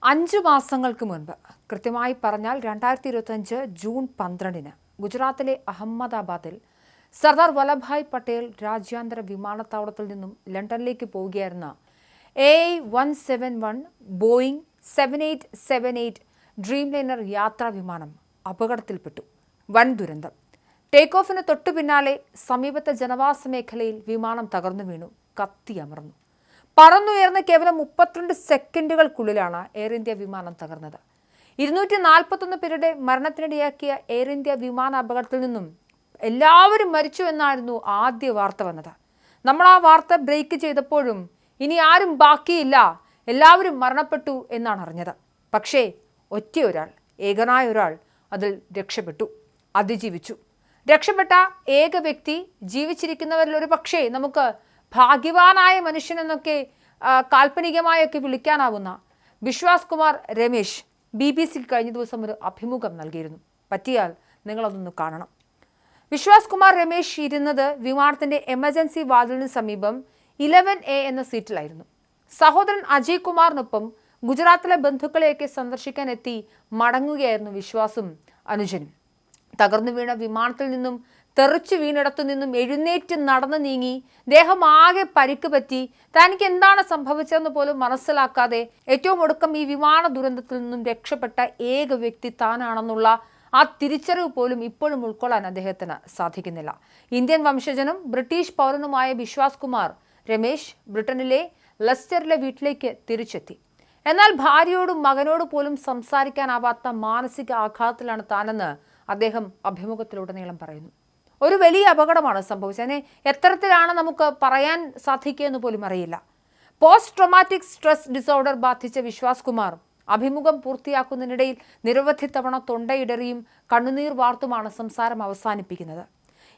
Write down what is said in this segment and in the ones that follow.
5 മാസങ്ങൾക്ക് മുൻപ്, കൃത്യമായി പറഞ്ഞാൽ 2025 ജൂൺ 12-ന് ഗുജറാത്തിലെ അഹമ്മദാബാദിൽ സർദാർ വല്ലഭായ് പട്ടേൽ രാജ്യാന്തര വിമാനത്താവളത്തിൽ നിന്നും ലണ്ടനിലേക്ക് പോവുകയായിരുന്ന AI-171 ബോയിങ് 7878 ഡ്രീംലൈനർ യാത്രാ വിമാനം അപകടത്തിൽപ്പെട്ടു. വൻ ദുരന്തം. ടേക്ക് ഓഫിന് തൊട്ടു പിന്നാലെ സമീപത്തെ ജനവാസ മേഖലയിൽ വിമാനം തകർന്നു വീണു, കത്തിയമർന്നു. പറന്നുയർന്ന് കേവലം 32 സെക്കൻഡുകൾക്കുള്ളിലാണ് എയർ ഇന്ത്യ വിമാനം തകർന്നത്. 241 പേരുടെ മരണത്തിനിടയാക്കിയ എയർ ഇന്ത്യ വിമാന അപകടത്തിൽ നിന്നും എല്ലാവരും മരിച്ചു എന്നായിരുന്നു ആദ്യ വാർത്ത വന്നത്. നമ്മൾ ആ വാർത്ത ബ്രേക്ക് ചെയ്തപ്പോഴും ഇനി ആരും ബാക്കിയില്ല, എല്ലാവരും മരണപ്പെട്ടു എന്നാണ് അറിഞ്ഞത്. പക്ഷേ ഒറ്റയൊരാൾ, ഏകനായ ഒരാൾ അതിൽ രക്ഷപ്പെട്ടു, അതിജീവിച്ചു. രക്ഷപ്പെട്ട ഏക വ്യക്തി ജീവിച്ചിരിക്കുന്നവരിൽ ഒരു പക്ഷേ നമുക്ക് ഭാഗ്യവാനായ മനുഷ്യനെന്നൊക്കെ കാൽപ്പനികമായൊക്കെ വിളിക്കാനാവുന്ന വിശ്വാസ് കുമാർ രമേശ് BBC-ക്ക് കഴിഞ്ഞ ദിവസം ഒരു അഭിമുഖം നൽകിയിരുന്നു. പറ്റിയാൽ നിങ്ങളതൊന്ന് കാണണം. വിശ്വാസ് കുമാർ രമേശ് ഇരുന്നത് വിമാനത്തിന്റെ എമർജൻസി വാതിലിന് സമീപം 11A എന്ന സീറ്റിലായിരുന്നു. സഹോദരൻ അജയ് കുമാറിനൊപ്പം ഗുജറാത്തിലെ ബന്ധുക്കളെയൊക്കെ സന്ദർശിക്കാൻ എത്തി മടങ്ങുകയായിരുന്നു വിശ്വാസും അനുജനും. തകർന്നു വീണ വിമാനത്തിൽ നിന്നും തെറിച്ചു വീണിടത്തു നിന്നും എഴുന്നേറ്റ് നടന്നു നീങ്ങി ദേഹം ആകെ പരിക്ക് പറ്റി തനിക്ക് എന്താണ് സംഭവിച്ചതെന്ന് പോലും മനസ്സിലാക്കാതെ ഏറ്റവും ഒടുക്കം ഈ വിമാന ദുരന്തത്തിൽ നിന്നും രക്ഷപ്പെട്ട ഏക വ്യക്തി താനാണെന്നുള്ള ആ തിരിച്ചറിവ് പോലും ഇപ്പോഴും ഉൾക്കൊള്ളാൻ അദ്ദേഹത്തിന് സാധിക്കുന്നില്ല. ഇന്ത്യൻ വംശജനും ബ്രിട്ടീഷ് പൗരനുമായ വിശ്വാസ് കുമാർ രമേശ് ബ്രിട്ടനിലെ ലെസ്റ്ററിലെ വീട്ടിലേക്ക് തിരിച്ചെത്തി. എന്നാൽ ഭാര്യയോടും മകനോട് പോലും സംസാരിക്കാനാവാത്ത മാനസിക ആഘാതത്തിലാണ് താനെന്ന് അദ്ദേഹം അഭിമുഖത്തിലുടനീളം പറയുന്നു. ഒരു വലിയ അപകടമാണ് സംഭവിച്ചത്. അതിനെ എത്തരത്തിലാണ് നമുക്ക് പറയാൻ സാധിക്കുക എന്ന് പോലും അറിയില്ല. പോസ്റ്റ് ട്രോമാറ്റിക് സ്ട്രെസ് ഡിസോർഡർ ബാധിച്ച വിശ്വാസ് കുമാർ അഭിമുഖം പൂർത്തിയാക്കുന്നതിനിടയിൽ നിരവധി തവണ തൊണ്ടയിടറിയും കണ്ണുനീർ വാർത്തുമാണ് സംസാരം അവസാനിപ്പിക്കുന്നത്.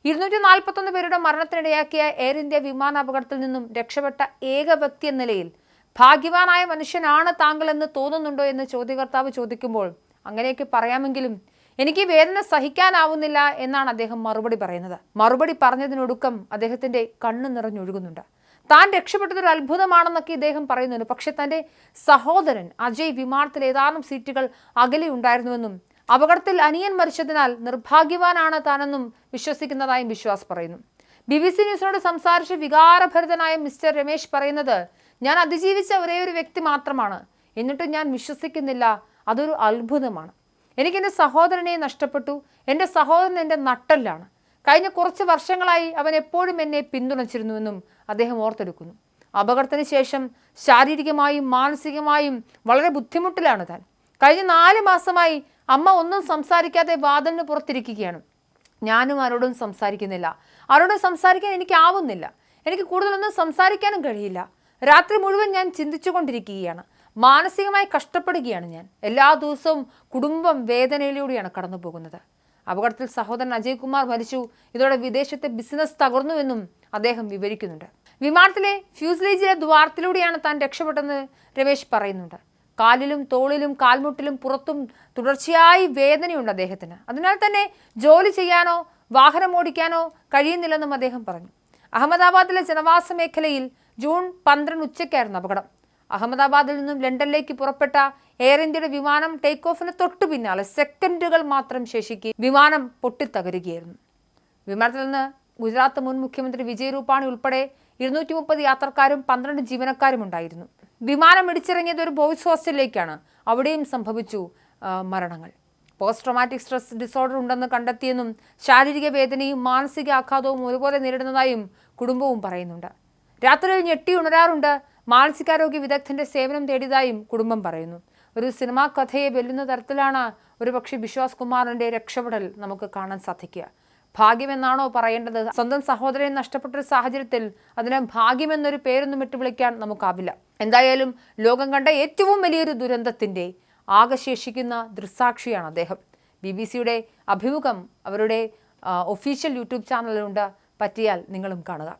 241 പേരുടെ മരണത്തിനിടയാക്കിയ എയർ ഇന്ത്യ വിമാന അപകടത്തിൽ നിന്നും രക്ഷപ്പെട്ട ഏക വ്യക്തി എന്ന നിലയിൽ ഭാഗ്യവാനായ മനുഷ്യനാണ് താങ്കളെന്ന് തോന്നുന്നുണ്ടോ എന്ന് ചോദ്യകർത്താവ് ചോദിക്കുമ്പോൾ അങ്ങനെയൊക്കെ പറയാമെങ്കിലും എനിക്ക് വേദന സഹിക്കാനാവുന്നില്ല എന്നാണ് അദ്ദേഹം മറുപടി പറയുന്നത്. മറുപടി പറഞ്ഞതിനൊടുക്കം അദ്ദേഹത്തിന്റെ കണ്ണ് നിറഞ്ഞൊഴുകുന്നുണ്ട്. താൻ രക്ഷപ്പെട്ടതൊരു അത്ഭുതമാണെന്നൊക്കെ ഇദ്ദേഹം പറയുന്നുണ്ട്. പക്ഷെ തന്റെ സഹോദരൻ അജയ് വിമാനത്തിൽ ഏതാനും സീറ്റുകൾ അകലെ ഉണ്ടായിരുന്നുവെന്നും അപകടത്തിൽ അനിയൻ മരിച്ചതിനാൽ നിർഭാഗ്യവാനാണ് താനെന്നും വിശ്വസിക്കുന്നതായും വിശ്വാസ് പറയുന്നു. BBC ന്യൂസിനോട് സംസാരിച്ച് വികാരഭരിതനായ മിസ്റ്റർ രമേശ് പറയുന്നത്, ഞാൻ അതിജീവിച്ച ഒരേ ഒരു വ്യക്തി മാത്രമാണ്, എന്നിട്ടും ഞാൻ വിശ്വസിക്കുന്നില്ല, അതൊരു അത്ഭുതമാണ്. എനിക്കെൻ്റെ സഹോദരനെ നഷ്ടപ്പെട്ടു. എൻ്റെ സഹോദരൻ എൻ്റെ നട്ടെല്ലാണ്. കഴിഞ്ഞ കുറച്ച് വർഷങ്ങളായി അവൻ എപ്പോഴും എന്നെ പിന്തുണച്ചിരുന്നുവെന്നും അദ്ദേഹം ഓർത്തെടുക്കുന്നു. അപകടത്തിന് ശേഷം ശാരീരികമായും മാനസികമായും വളരെ ബുദ്ധിമുട്ടിലാണ് താൻ. കഴിഞ്ഞ 4 മാസമായി അമ്മ ഒന്നും സംസാരിക്കാതെ വാതിലിന് പുറത്തിരിക്കുകയാണ്. ഞാനും ആരോടും സംസാരിക്കുന്നില്ല. ആരോടും സംസാരിക്കാൻ എനിക്കാവുന്നില്ല. എനിക്ക് കൂടുതലൊന്നും സംസാരിക്കാനും കഴിയില്ല. രാത്രി മുഴുവൻ ഞാൻ ചിന്തിച്ചുകൊണ്ടിരിക്കുകയാണ്. മാനസികമായി കഷ്ടപ്പെടുകയാണ് ഞാൻ. എല്ലാ ദിവസവും കുടുംബം വേദനയിലൂടെയാണ് കടന്നു പോകുന്നത്. അപകടത്തിൽ സഹോദരൻ അജയ് കുമാർ മരിച്ചു. ഇതോടെ വിദേശത്തെ ബിസിനസ് തകർന്നുവെന്നും അദ്ദേഹം വിവരിക്കുന്നുണ്ട്. വിമാനത്തിലെ ഫ്യൂസ്ലേജിലെ ദ്വാരത്തിലൂടെയാണ് താൻ രക്ഷപ്പെട്ടെന്ന് രമേശ് പറയുന്നുണ്ട്. കാലിലും തോളിലും കാൽമുട്ടിലും പുറത്തും തുടർച്ചയായി വേദനയുണ്ട് അദ്ദേഹത്തിന്. അതിനാൽ തന്നെ ജോലി ചെയ്യാനോ വാഹനം ഓടിക്കാനോ കഴിയുന്നില്ലെന്നും അദ്ദേഹം പറഞ്ഞു. അഹമ്മദാബാദിലെ ജനവാസ മേഖലയിൽ ജൂൺ 12 ഉച്ചയ്ക്കായിരുന്നു അപകടം. അഹമ്മദാബാദിൽ നിന്നും ലണ്ടനിലേക്ക് പുറപ്പെട്ട എയർ ഇന്ത്യയുടെ വിമാനം ടേക്ക് ഓഫിന് തൊട്ടു പിന്നാലെ സെക്കൻഡുകൾ മാത്രം ശേഷിക്കെ വിമാനം പൊട്ടിത്തകരുകയായിരുന്നു. വിമാനത്തിൽ നിന്ന് ഗുജറാത്ത് മുൻ മുഖ്യമന്ത്രി വിജയ് രൂപാണി ഉൾപ്പെടെ 230 യാത്രക്കാരും 12 ജീവനക്കാരും ഉണ്ടായിരുന്നു. വിമാനം ഇടിച്ചിറങ്ങിയത് ഒരു ബോയ്സ് ഹോസ്റ്റലിലേക്കാണ്. അവിടെയും സംഭവിച്ചു മരണങ്ങൾ. പോസ്റ്റ് ട്രോമാറ്റിക് സ്ട്രെസ് ഡിസോർഡർ ഉണ്ടെന്ന് കണ്ടെത്തിയെന്നും ശാരീരിക വേദനയും മാനസിക ആഘാതവും ഒരുപോലെ നേരിടുന്നതായും കുടുംബവും പറയുന്നുണ്ട്. രാത്രിയിൽ ഞെട്ടി ഉണരാറുണ്ട്. മാനസികാരോഗ്യ വിദഗ്ധന്റെ സേവനം തേടിയതായും കുടുംബം പറയുന്നു. ഒരു സിനിമാ കഥയെ വെല്ലുന്ന തരത്തിലാണ് ഒരുപക്ഷെ വിശ്വാസ് കുമാറിന്റെ രക്ഷപ്പെടൽ നമുക്ക് കാണാൻ സാധിക്കുക. ഭാഗ്യമെന്നാണോ പറയേണ്ടത്? സ്വന്തം സഹോദരനെ നഷ്ടപ്പെട്ടൊരു സാഹചര്യത്തിൽ അതിനെ ഭാഗ്യമെന്നൊരു പേരൊന്നും ഇട്ട് വിളിക്കാൻ നമുക്കാവില്ല. എന്തായാലും ലോകം കണ്ട ഏറ്റവും വലിയൊരു ദുരന്തത്തിന്റെ ആകശേഷിക്കുന്ന ദൃക്സാക്ഷിയാണ് അദ്ദേഹം. BBC-യുടെ അഭിമുഖം അവരുടെ ഒഫീഷ്യൽ YouTube ചാനലിലുണ്ട്. പറ്റിയാൽ നിങ്ങളും കാണുക.